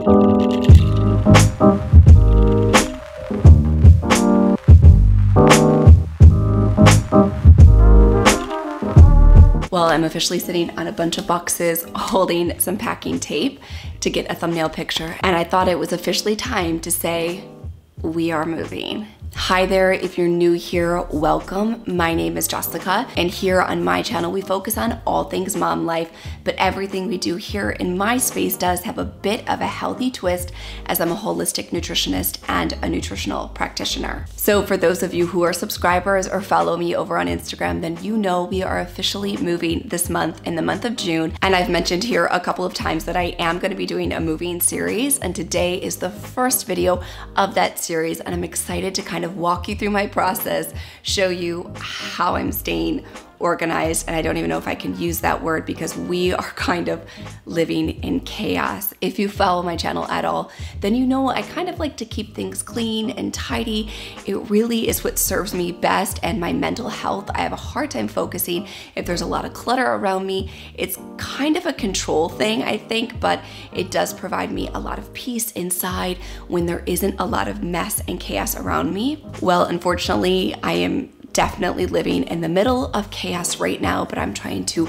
Well, I'm officially sitting on a bunch of boxes holding some packing tape to get a thumbnail picture, and I thought it was officially time to say, we are moving. Hi there, if you're new here, welcome. My name is Jessica, and here on my channel, we focus on all things mom life, but everything we do here in my space does have a bit of a healthy twist, as I'm a holistic nutritionist and a nutritional practitioner. So for those of you who are subscribers or follow me over on Instagram, then you know we are officially moving this month, in the month of June. And I've mentioned here a couple of times that I am gonna be doing a moving series, and today is the first video of that series, and I'm excited to kind of walk you through my process, show you how I'm staying organized, and I don't even know if I can use that word because we are kind of living in chaos. If you follow my channel at all, then you know I kind of like to keep things clean and tidy. It really is what serves me best and my mental health. I have a hard time focusing if there's a lot of clutter around me. It's kind of a control thing, I think, but it does provide me a lot of peace inside when there isn't a lot of mess and chaos around me. Well, unfortunately, I am definitely living in the middle of chaos right now, but I'm trying to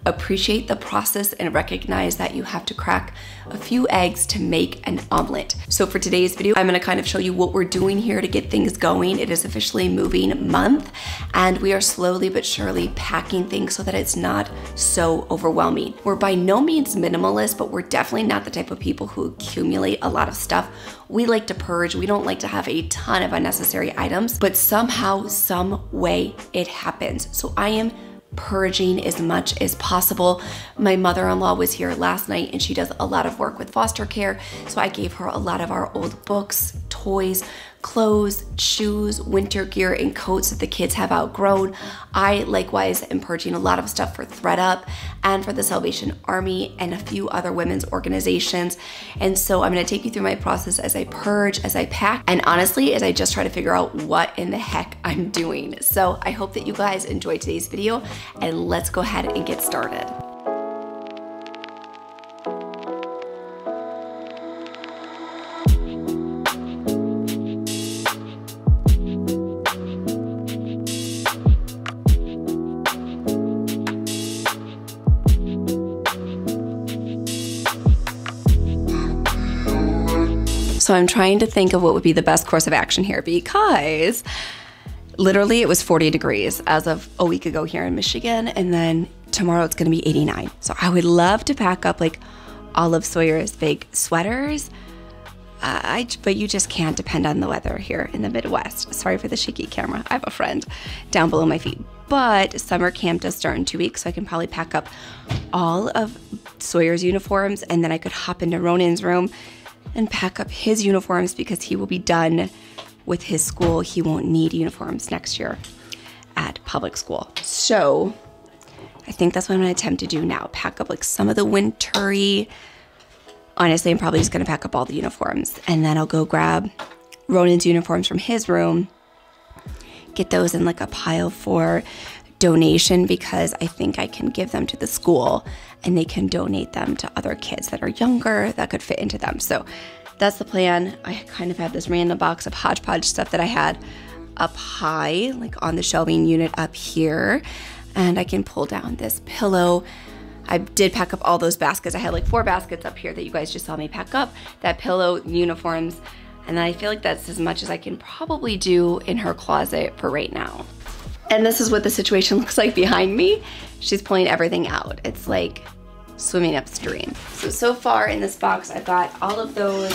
appreciate the process and recognize that you have to crack a few eggs to make an omelet. So for today's video, I'm gonna kind of show you what we're doing here to get things going. It is officially moving month, and we are slowly but surely packing things so that it's not so overwhelming. We're by no means minimalist, but we're definitely not the type of people who accumulate a lot of stuff. We like to purge. We don't like to have a ton of unnecessary items, but somehow, some way it happens. So I am purging as much as possible. My mother-in-law was here last night, and she does a lot of work with foster care, so I gave her a lot of our old books, toys, clothes, shoes, winter gear, and coats that the kids have outgrown. I likewise am purging a lot of stuff for ThredUp and for the Salvation Army and a few other women's organizations. And so I'm gonna take you through my process as I purge, as I pack, and honestly, as I just try to figure out what in the heck I'm doing. So I hope that you guys enjoyed today's video, and let's go ahead and get started. So I'm trying to think of what would be the best course of action here, because literally it was 40 degrees as of a week ago here in Michigan, and then tomorrow it's gonna be 89. So I would love to pack up like all of Sawyer's big sweaters, but you just can't depend on the weather here in the Midwest. Sorry for the shaky camera. I have a friend down below my feet. But summer camp does start in 2 weeks, so I can probably pack up all of Sawyer's uniforms, and then I could hop into Ronalds Room and pack up his uniforms because he will be done with his school. He won't need uniforms next year at public school. So I think that's what I'm gonna attempt to do now. Pack up like some of the wintry. Honestly, I'm probably just gonna pack up all the uniforms, and then I'll go grab Ronan's uniforms from his room, get those in like a pile for donation, because I think I can give them to the school and they can donate them to other kids that are younger that could fit into them. So that's the plan. I kind of have this random box of hodgepodge stuff that I had up high, like on the shelving unit up here, and I can pull down this pillow. I did pack up all those baskets. I had like 4 baskets up here that you guys just saw me pack up, that pillow, uniforms, and I feel like that's as much as I can probably do in her closet for right now. And this is what the situation looks like behind me. She's pulling everything out. It's like swimming upstream. So far in this box, I've got all of those,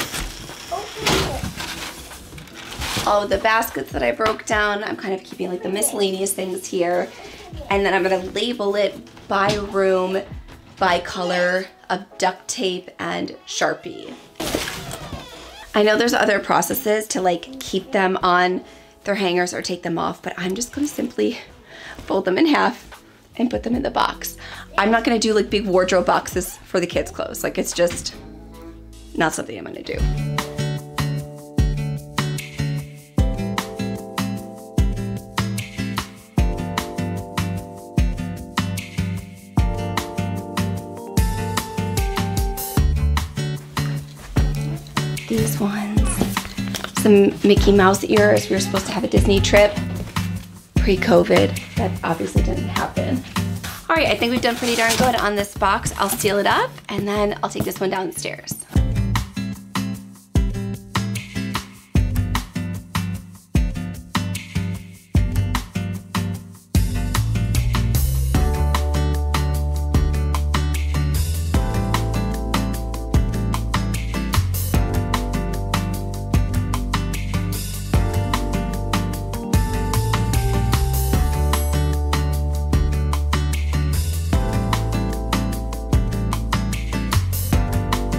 all of the baskets that I broke down. I'm kind of keeping like the miscellaneous things here. And then I'm gonna label it by room, by color of duct tape and Sharpie. I know there's other processes to like keep them on their hangers or take them off, but I'm just gonna simply fold them in half and put them in the box. I'm not gonna do like big wardrobe boxes for the kids' clothes. Like, it's just not something I'm gonna do. these ones. Some Mickey Mouse ears. We were supposed to have a Disney trip pre-COVID. That obviously didn't happen. All right, I think we've done pretty darn good on this box. I'll seal it up and then I'll take this one downstairs.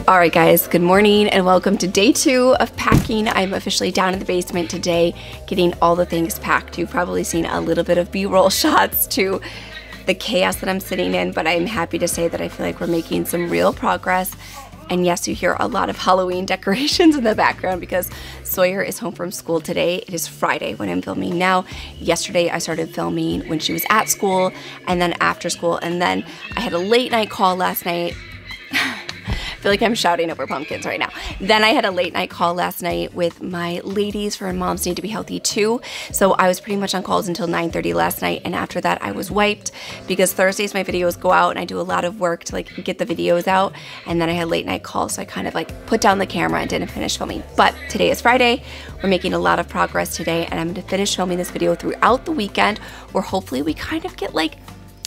All right, guys, good morning and welcome to day 2 of packing. I'm officially down in the basement today, getting all the things packed. You've probably seen a little bit of B-roll shots to the chaos that I'm sitting in, but I'm happy to say that I feel like we're making some real progress. And yes, you hear a lot of Halloween decorations in the background because Sawyer is home from school today. It is Friday when I'm filming now. Yesterday, I started filming when she was at school and then after school. And then I had a late night call last night. I feel like I'm shouting over pumpkins right now. Then I had a late night call last night with my ladies for Moms Need to Be Healthy too. So I was pretty much on calls until 9:30 last night, and after that I was wiped because Thursdays my videos go out and I do a lot of work to like get the videos out, and then I had late night calls, so I kind of like put down the camera and didn't finish filming. But today is Friday. We're making a lot of progress today, and I'm going to finish filming this video throughout the weekend where hopefully we kind of get like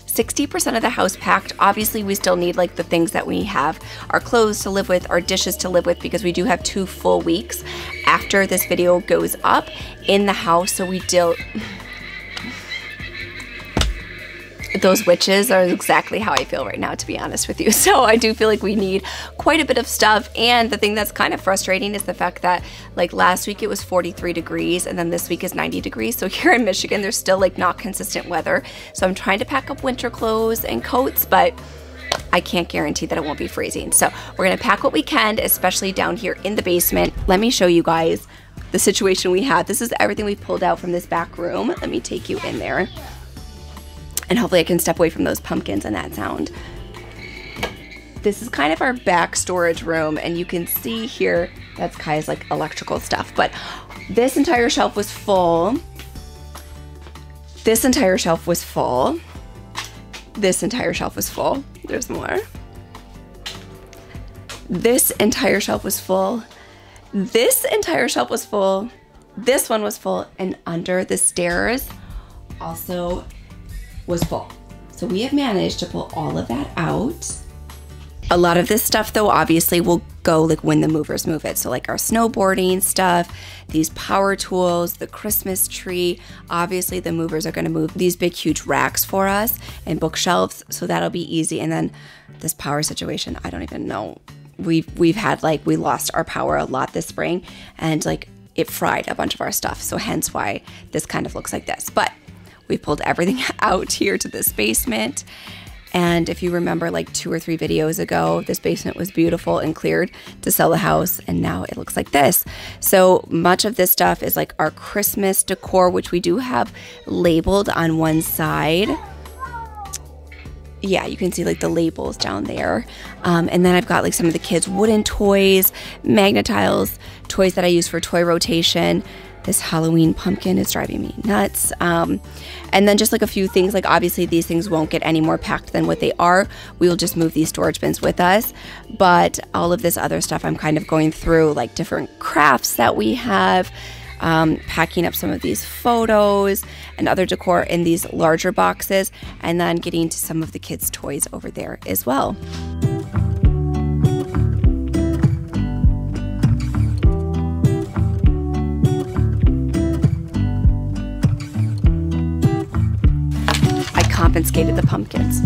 60% of the house packed. Obviously, we still need like the things that we have, our clothes to live with, our dishes to live with, because we do have 2 full weeks after this video goes up in the house. So we still, those witches are exactly how I feel right now, to be honest with you. So I do feel like we need quite a bit of stuff. And the thing that's kind of frustrating is the fact that like last week it was 43 degrees and then this week is 90 degrees. So here in Michigan, there's still like not consistent weather. So I'm trying to pack up winter clothes and coats, but I can't guarantee that it won't be freezing. So we're gonna pack what we can, especially down here in the basement. Let me show you guys the situation we had. This is everything we pulled out from this back room. Let me take you in there. And hopefully I can step away from those pumpkins and that sound. This is kind of our back storage room, and you can see here, that's Kai's like electrical stuff, but this entire shelf was full. This entire shelf was full. This entire shelf was full. There's more. This entire shelf was full. This entire shelf was full. This one was full, and under the stairs also was full. So we have managed to pull all of that out. A lot of this stuff though obviously will go like when the movers move it. So like our snowboarding stuff, these power tools, the Christmas tree. Obviously the movers are gonna move these big huge racks for us and bookshelves, so that'll be easy. And then this power situation, I don't even know. We've had like, we lost our power a lot this spring and like it fried a bunch of our stuff. So hence why this kind of looks like this. But we pulled everything out here to this basement. And if you remember like 2 or 3 videos ago, this basement was beautiful and cleared to sell the house. And now it looks like this. So much of this stuff is like our Christmas decor, which we do have labeled on one side. Yeah, you can see like the labels down there. And then I've got like some of the kids' wooden toys, Magnetiles, toys that I use for toy rotation. This Halloween pumpkin is driving me nuts. And then just like a few things, like obviously these things won't get any more packed than what they are. We will just move these storage bins with us. But all of this other stuff, I'm kind of going through like different crafts that we have, packing up some of these photos and other decor in these larger boxes, and then getting to some of the kids' toys over there as well. Confiscated the pumpkins.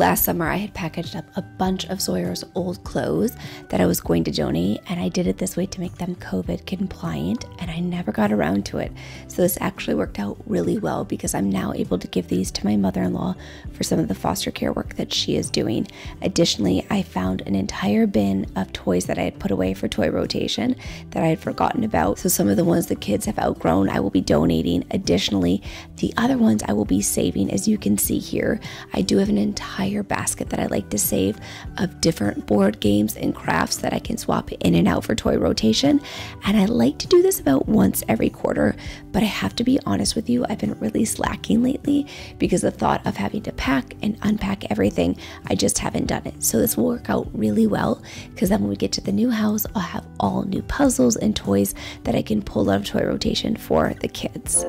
last summer I had packaged up a bunch of Sawyer's old clothes that I was going to donate, and I did it this way to make them COVID compliant, and I never got around to it. So this actually worked out really well because I'm now able to give these to my mother-in-law for some of the foster care work that she is doing. Additionally, I found an entire bin of toys that I had put away for toy rotation that I had forgotten about. So some of the ones the kids have outgrown, I will be donating. Additionally, the other ones I will be saving. As you can see here, I do have an entire basket that I like to save of different board games and crafts that I can swap in and out for toy rotation. And I like to do this about once every quarter, but I have to be honest with you, I've been really slacking lately because the thought of having to pack and unpack everything, I just haven't done it. So this will work out really well because then when we get to the new house, I'll have all new puzzles and toys that I can pull out of toy rotation for the kids.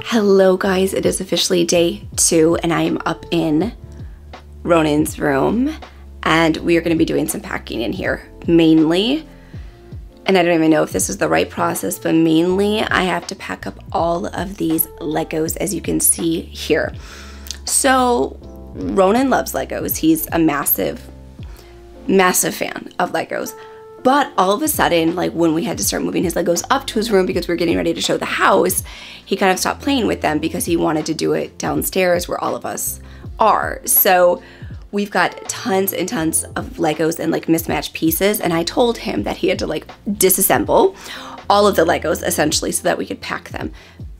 Hello guys, it is officially day 2 and I am up in Ronalds Room and we are going to be doing some packing in here mainly, and I don't even know if this is the right process, but mainly I have to pack up all of these Legos as you can see here. So Ronan loves Legos. He's a massive fan of Legos. But all of a sudden, like when we had to start moving his Legos up to his room because we were getting ready to show the house, he kind of stopped playing with them because he wanted to do it downstairs where all of us are. So we've got tons and tons of Legos and like mismatched pieces, and I told him that he had to like disassemble all of the Legos essentially so that we could pack them.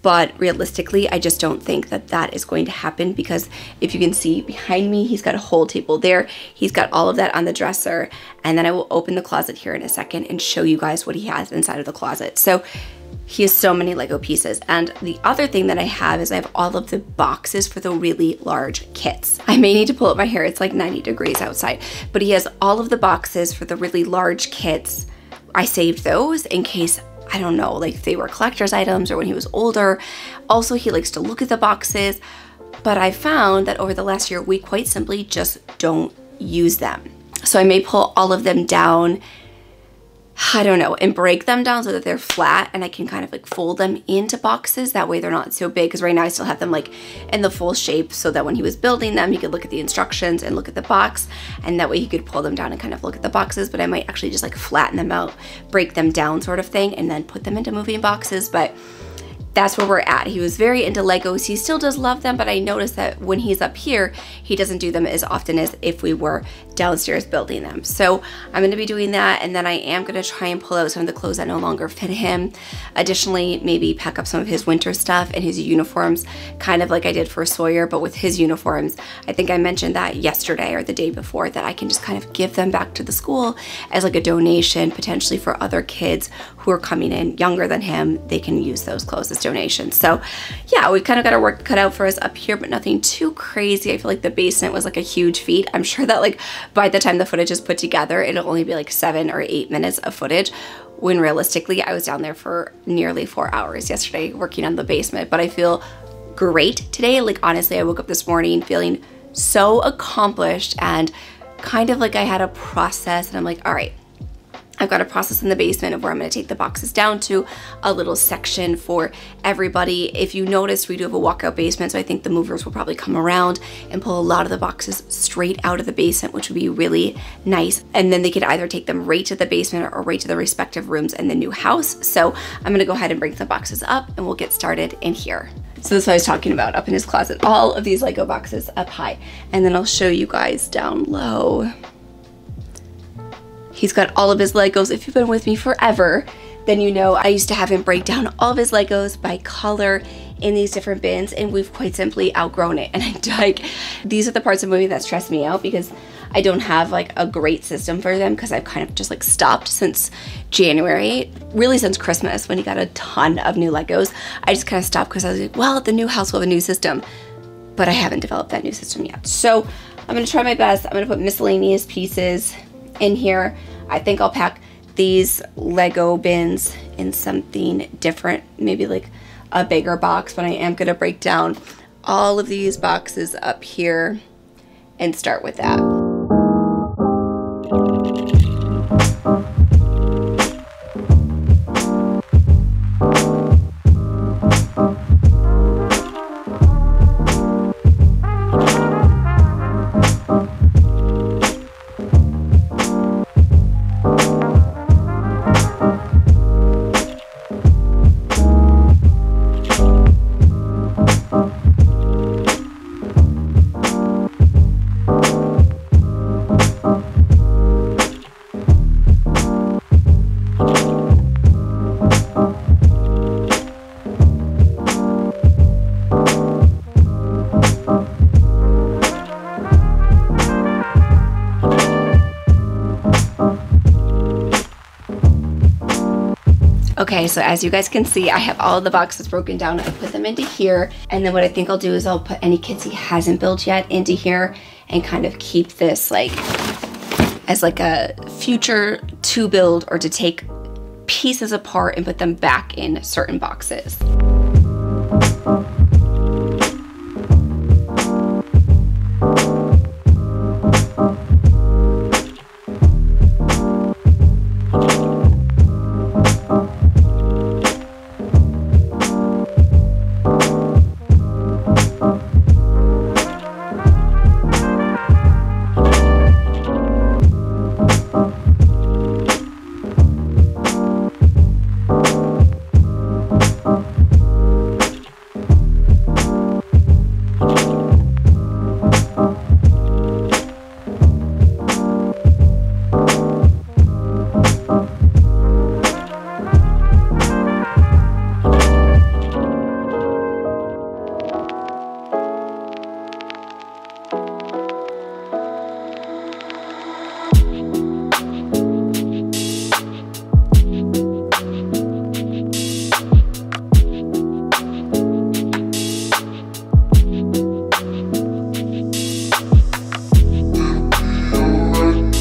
But realistically, I just don't think that that is going to happen because if you can see behind me, he's got a whole table there. He's got all of that on the dresser. And then I will open the closet here in a second and show you guys what he has inside of the closet. So he has so many Lego pieces. And the other thing that I have is I have all of the boxes for the really large kits. I may need to pull up my hair. It's like 90 degrees outside. But he has all of the boxes for the really large kits. I saved those in case, I don't know, like if they were collector's items or when he was older. Also, he likes to look at the boxes, but I found that over the last year, we quite simply just don't use them. So I may pull all of them down, I don't know, and break them down so that they're flat and I can kind of like fold them into boxes. That way they're not so big, because right now I still have them like in the full shape so that when he was building them, he could look at the instructions and look at the box, and that way he could pull them down and kind of look at the boxes. But I might actually just like flatten them out, break them down sort of thing, and then put them into moving boxes. But that's where we're at. He was very into Legos. He still does love them, but I noticed that when he's up here, he doesn't do them as often as if we were downstairs building them. So I'm gonna be doing that, and then I am gonna try and pull out some of the clothes that no longer fit him. Additionally, maybe pack up some of his winter stuff and his uniforms, kind of like I did for Sawyer, but with his uniforms. I think I mentioned that yesterday or the day before, that I can just kind of give them back to the school as like a donation, potentially for other kids who are coming in younger than him. They can use those clothes as donations. So yeah, we've kind of got our work cut out for us up here, but nothing too crazy. I feel like the basement was like a huge feat. I'm sure that like by the time the footage is put together, it'll only be like 7 or 8 minutes of footage, when realistically I was down there for nearly 4 hours yesterday working on the basement. But I feel great today. Like honestly, I woke up this morning feeling so accomplished and kind of like I had a process, and I'm like, all right, I've got a process in the basement of where I'm going to take the boxes down to a little section for everybody. If you notice, we do have a walkout basement, so I think the movers will probably come around and pull a lot of the boxes straight out of the basement, which would be really nice. And then they could either take them right to the basement or right to the respective rooms in the new house. So I'm going to go ahead and bring the boxes up and we'll get started in here. So this is what I was talking about up in his closet, all of these Lego boxes up high. And then I'll show you guys down low. He's got all of his Legos. If you've been with me forever, then you know I used to have him break down all of his Legos by color in these different bins, and we've quite simply outgrown it. And I like, these are the parts of the movie that stress me out, because I don't have like a great system for them because I've kind of just like stopped since January, really since Christmas when he got a ton of new Legos. I just kind of stopped because I was like, well, the new house will have a new system, but I haven't developed that new system yet. So I'm gonna try my best. I'm gonna put miscellaneous pieces in here. I think I'll pack these Lego bins in something different, maybe like a bigger box, but I am gonna break down all of these boxes up here and start with that. Okay, so as you guys can see, I have all of the boxes broken down. I put them into here, and then what I think I'll do is I'll put any kits he hasn't built yet into here and kind of keep this like as like a future to build or to take pieces apart and put them back in certain boxes.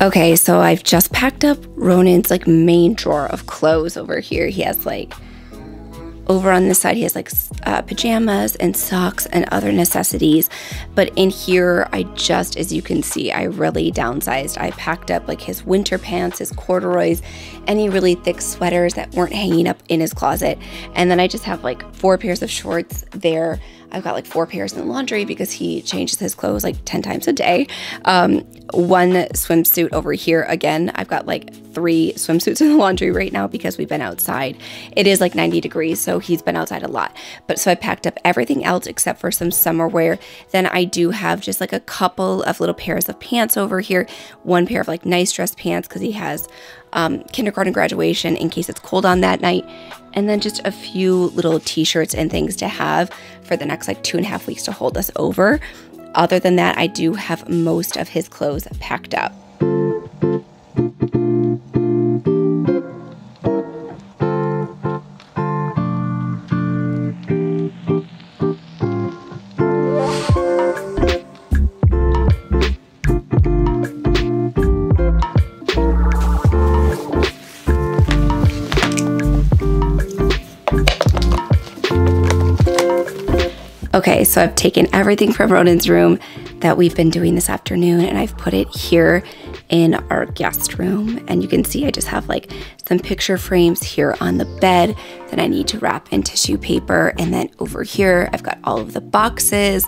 Okay, so I've just packed up Ronan's like main drawer of clothes over here. He has like, over on this side, he has like pajamas and socks and other necessities. But in here, I just, as you can see, I really downsized. I packed up like his winter pants, his corduroys, any really thick sweaters that weren't hanging up in his closet. And then I just have like 4 pairs of shorts there. I've got like 4 pairs in the laundry because he changes his clothes like 10 times a day. 1 swimsuit over here. Again, I've got like 3 swimsuits in the laundry right now because we've been outside. It is like 90 degrees, so he's been outside a lot. But so I packed up everything else except for some summer wear. Then I do have just like a couple of little pairs of pants over here. 1 pair of like nice dress pants because he has kindergarten graduation in case it's cold on that night. And then just a few little t-shirts and things to have for the next like 2.5 weeks to hold us over. Other than that, I do have most of his clothes packed up. Okay, so I've taken everything from Ronalds Room that we've been doing this afternoon and I've put it here in our guest room. And you can see I just have like some picture frames here on the bed that I need to wrap in tissue paper. And then over here, I've got all of the boxes,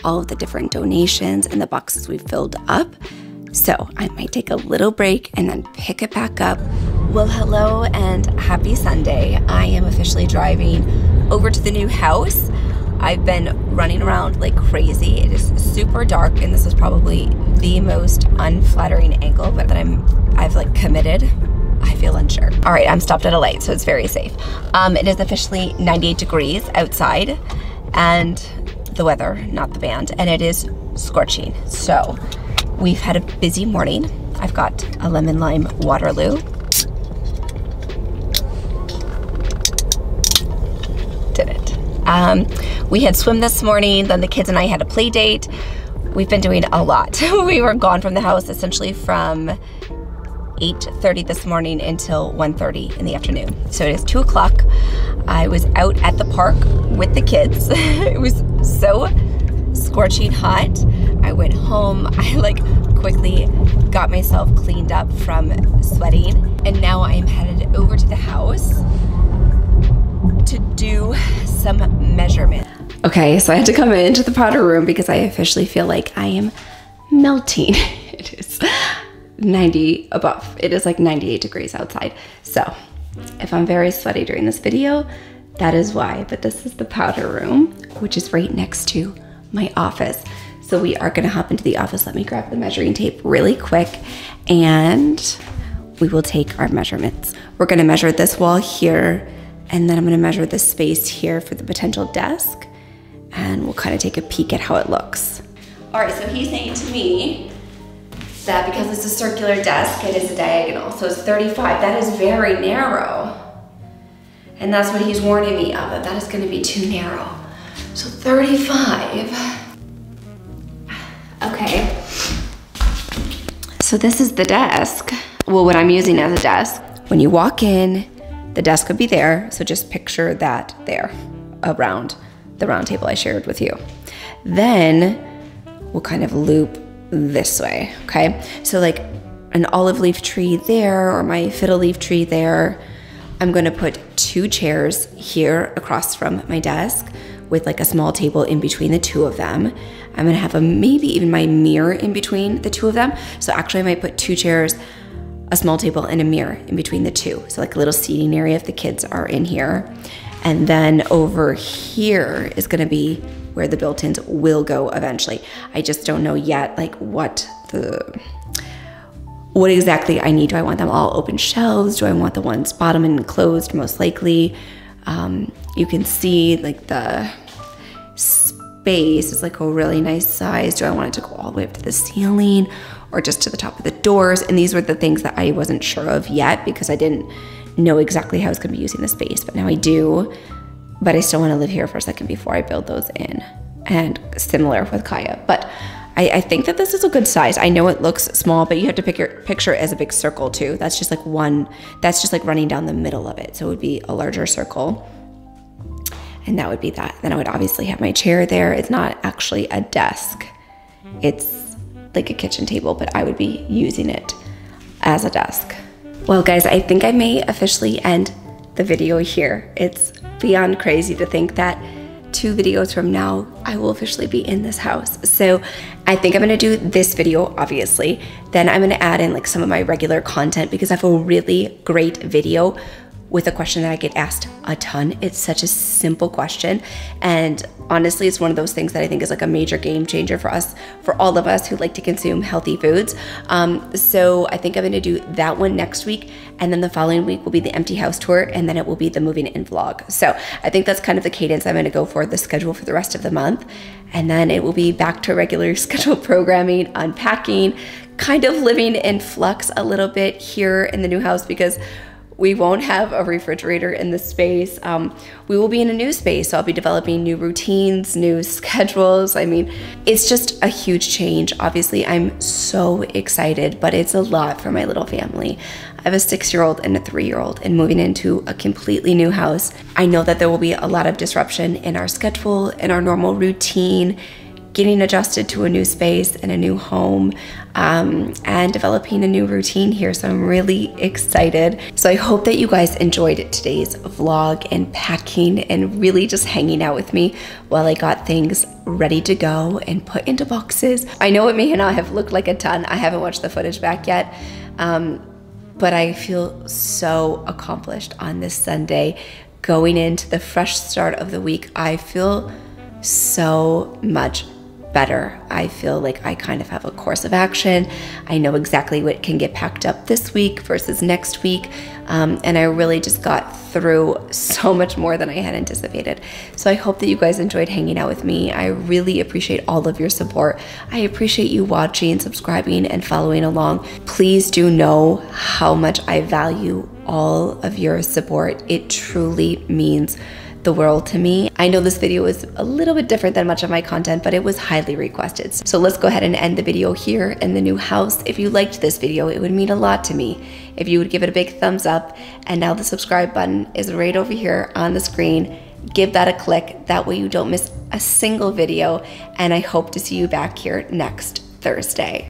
all of the different donations and the boxes we've filled up. So I might take a little break and then pick it back up. Well, hello and happy Sunday. I am officially driving over to the new house. I've been running around like crazy. It is super dark and this is probably the most unflattering angle, but that I've like committed. I feel unsure. All right, I'm stopped at a light, so it's very safe. It is officially 98 degrees outside and the weather, not the band, and it is scorching. So We've had a busy morning. I've got a lemon lime Waterloo. Did it. We had swim this morning, then the kids and I had a play date. We've been doing a lot. We were gone from the house essentially from 8:30 this morning until 1:30 in the afternoon. So it is 2 o'clock. I was out at the park with the kids. It was so scorching hot. I went home. I like quickly got myself cleaned up from sweating. And now I am headed over to the house to do some measurement. Okay, so I had to come into the powder room because I officially feel like I am melting. It is 90 above. It is like 98 degrees outside. So if I'm very sweaty during this video, that is why. But this is the powder room, which is right next to my office. So we are gonna hop into the office. Let me grab the measuring tape really quick and we will take our measurements. We're gonna measure this wall here, and then I'm gonna measure this space here for the potential desk, and we'll kind of take a peek at how it looks. All right, so he's saying to me that because it's a circular desk, it is a diagonal, so it's 35. That is very narrow. And that's what he's warning me of, that is gonna be too narrow. So 35. Okay. So this is the desk. Well, what I'm using as a desk. When you walk in, the desk would be there, so just picture that there, around the round table I shared with you. Then we'll kind of loop this way, okay? So like an olive leaf tree there, or my fiddle leaf tree there. I'm gonna put 2 chairs here across from my desk with like a small table in between the 2 of them. I'm gonna have maybe even my mirror in between the 2 of them. So actually I might put 2 chairs, a small table, and a mirror in between the 2. So like a little seating area if the kids are in here. And then over here is gonna be where the built-ins will go eventually. I just don't know yet like what exactly I need. Do I want them all open shelves? Do I want the ones bottom and closed most likely? You can see like the space is like a really nice size. Do I want it to go all the way up to the ceiling or just to the top of the doors? And these were the things that I wasn't sure of yet because I didn't know exactly how I was gonna be using the space, but now I do. But I still wanna live here for a second before I build those in. And similar with Kaya. But I think that this is a good size. I know it looks small, but you have to picture it as a big circle too. That's just like that's just like running down the middle of it. So it would be a larger circle. And that would be that. Then I would obviously have my chair there. It's not actually a desk. It's like a kitchen table, but I would be using it as a desk. Well guys, I think I may officially end the video here. It's beyond crazy to think that 2 videos from now, I will officially be in this house. So I think I'm gonna do this video, obviously. Then I'm gonna add in like some of my regular content because I have a really great video with a question that I get asked a ton. It's such a simple question. And honestly, it's one of those things that I think is like a major game changer for us, for all of us who like to consume healthy foods. So I think I'm gonna do that one next week. And then the following week will be the empty house tour. And then it will be the moving in vlog. So I think that's kind of the cadence I'm gonna go for, the schedule for the rest of the month. And then it will be back to regular scheduled programming, unpacking, kind of living in flux a little bit here in the new house because we won't have a refrigerator in this space. We will be in a new space, so I'll be developing new routines, new schedules. I mean, it's just a huge change. Obviously, I'm so excited, but it's a lot for my little family. I have a 6-year-old and a 3-year-old, and moving into a completely new house. I know that there will be a lot of disruption in our schedule, in our normal routine, getting adjusted to a new space and a new home, and developing a new routine here. So I'm really excited. So I hope that you guys enjoyed today's vlog and packing and really just hanging out with me while I got things ready to go and put into boxes. I know it may not have looked like a ton. I haven't watched the footage back yet, but I feel so accomplished on this Sunday. Going into the fresh start of the week, I feel so much better. I feel like I kind of have a course of action. I know exactly what can get packed up this week versus next week. And I really just got through so much more than I had anticipated. So I hope that you guys enjoyed hanging out with me. I really appreciate all of your support. I appreciate you watching, subscribing, and following along. Please do know how much I value all of your support. It truly means the world to me. I know this video is a little bit different than much of my content, but it was highly requested. So let's go ahead and end the video here in the new house. If you liked this video, it would mean a lot to me if you would give it a big thumbs up. And now the subscribe button is right over here on the screen. Give that a click. That way you don't miss a single video. And I hope to see you back here next Thursday.